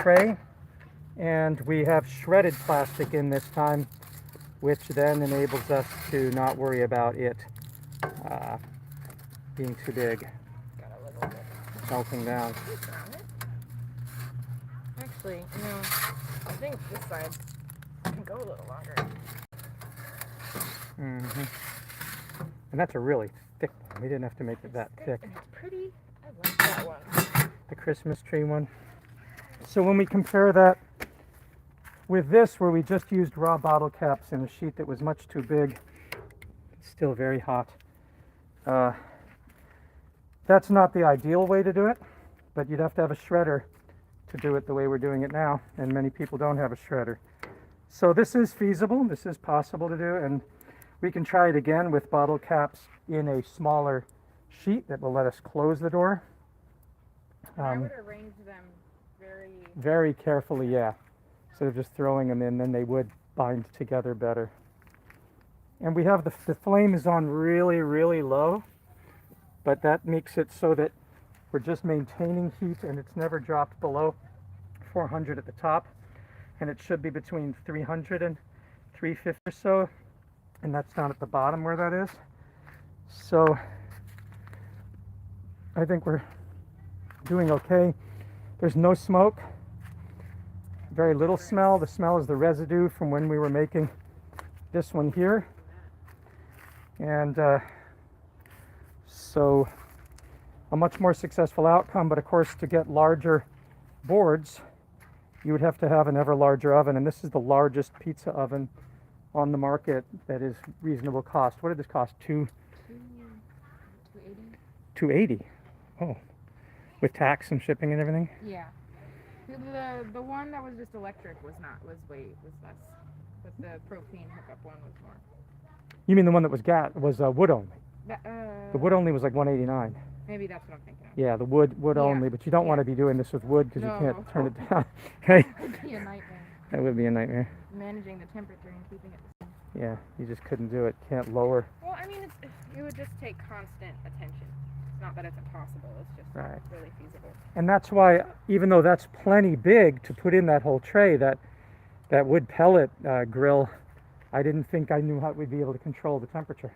tray, and we have shredded plastic in this time, which then enables us to not worry about it being too big, Got a little bit. melting down. Actually, you know, I think this side can go a little longer. Mm-hmm. And that's a really thick one. We didn't have to make it that thick. And it's pretty. I like that one. The Christmas tree one. So when we compare that with this, where we just used raw bottle caps in a sheet that was much too big, it's still very hot. That's not the ideal way to do it, but you'd have to have a shredder to do it the way we're doing it now, and many people don't have a shredder. So this is feasible, this is possible to do, and we can try it again with bottle caps in a smaller sheet that will let us close the door. I would arrange them very carefully, yeah. Instead of just throwing them in, then they would bind together better. And we have the flame is on really, really low, but that makes it so that we're just maintaining heat, and it's never dropped below 400 at the top, and it should be between 300 and 350 or so, and that's down at the bottom where that is. So I think we're doing okay. There's no smoke, very little smell. The smell is the residue from when we were making this one here, and so a much more successful outcome. But of course, to get larger boards, you would have to have an ever larger oven, and this is the largest pizza oven on the market that is reasonable cost. What did this cost? $280. $280. Oh, with tax and shipping and everything. Yeah. The one that was just electric was less, but the propane hookup one was more. You mean the one that was wood only? The wood only was like $189. Maybe that's what I'm thinking of. Yeah, the wood only, but you don't want to be doing this with wood because you can't turn it down. Right? That would be a nightmare. That would be a nightmare. Managing the temperature and keeping it the same. Yeah, you just couldn't do it. Can't lower. Well, I mean, it would just take constant attention. It's not that it's impossible. It's just really feasible. And that's why, even though that's plenty big to put in that whole tray, that wood pellet grill, I didn't think I knew how we'd be able to control the temperature.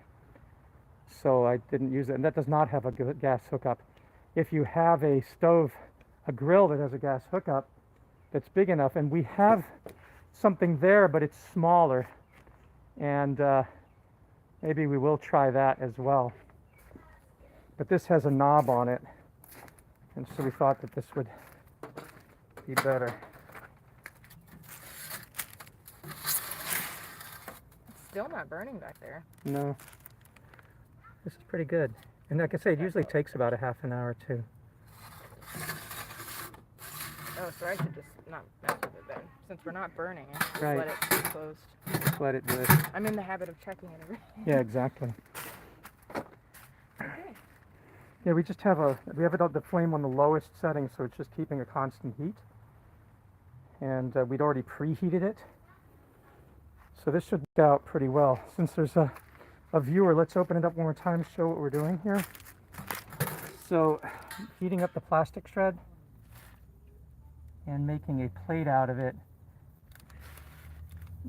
So I didn't use it. And that does not have a gas hookup. If you have a stove, a grill that has a gas hookup that's big enough, and we have something there, but it's smaller, and maybe we will try that as well. But this has a knob on it, and so we thought that this would be better. It's still not burning back there. No. This is pretty good. And like I say, it usually takes about a half an hour too. Oh, so I should just not mess with it then. Since we're not burning it, just Right. let it be closed. Just let it do it. I'm in the habit of checking it every day. Yeah, exactly. Okay. Yeah, we have the flame on the lowest setting, so it's just keeping a constant heat. And we'd already preheated it. So this should work out pretty well. Since there's a viewer, let's open it up one more time, show what we're doing here. So heating up the plastic shred and making a plate out of it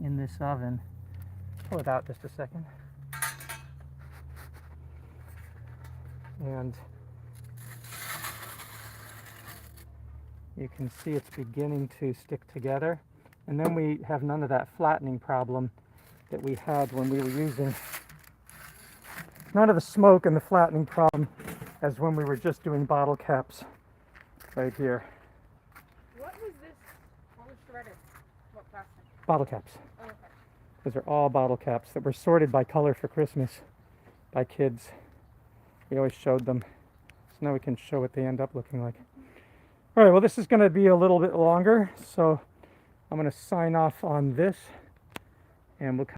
in this oven. Pull it out just a second. And you can see it's beginning to stick together. And then we have none of that flattening problem that we had when we were using. None of the smoke and the flattening problem as when we were just doing bottle caps right here. What was this? What was shredded? What plastic? Bottle caps. Oh, okay. Those are all bottle caps that were sorted by color for Christmas by kids. We always showed them. So now we can show what they end up looking like. All right, well, this is going to be a little bit longer, so I'm going to sign off on this, and we'll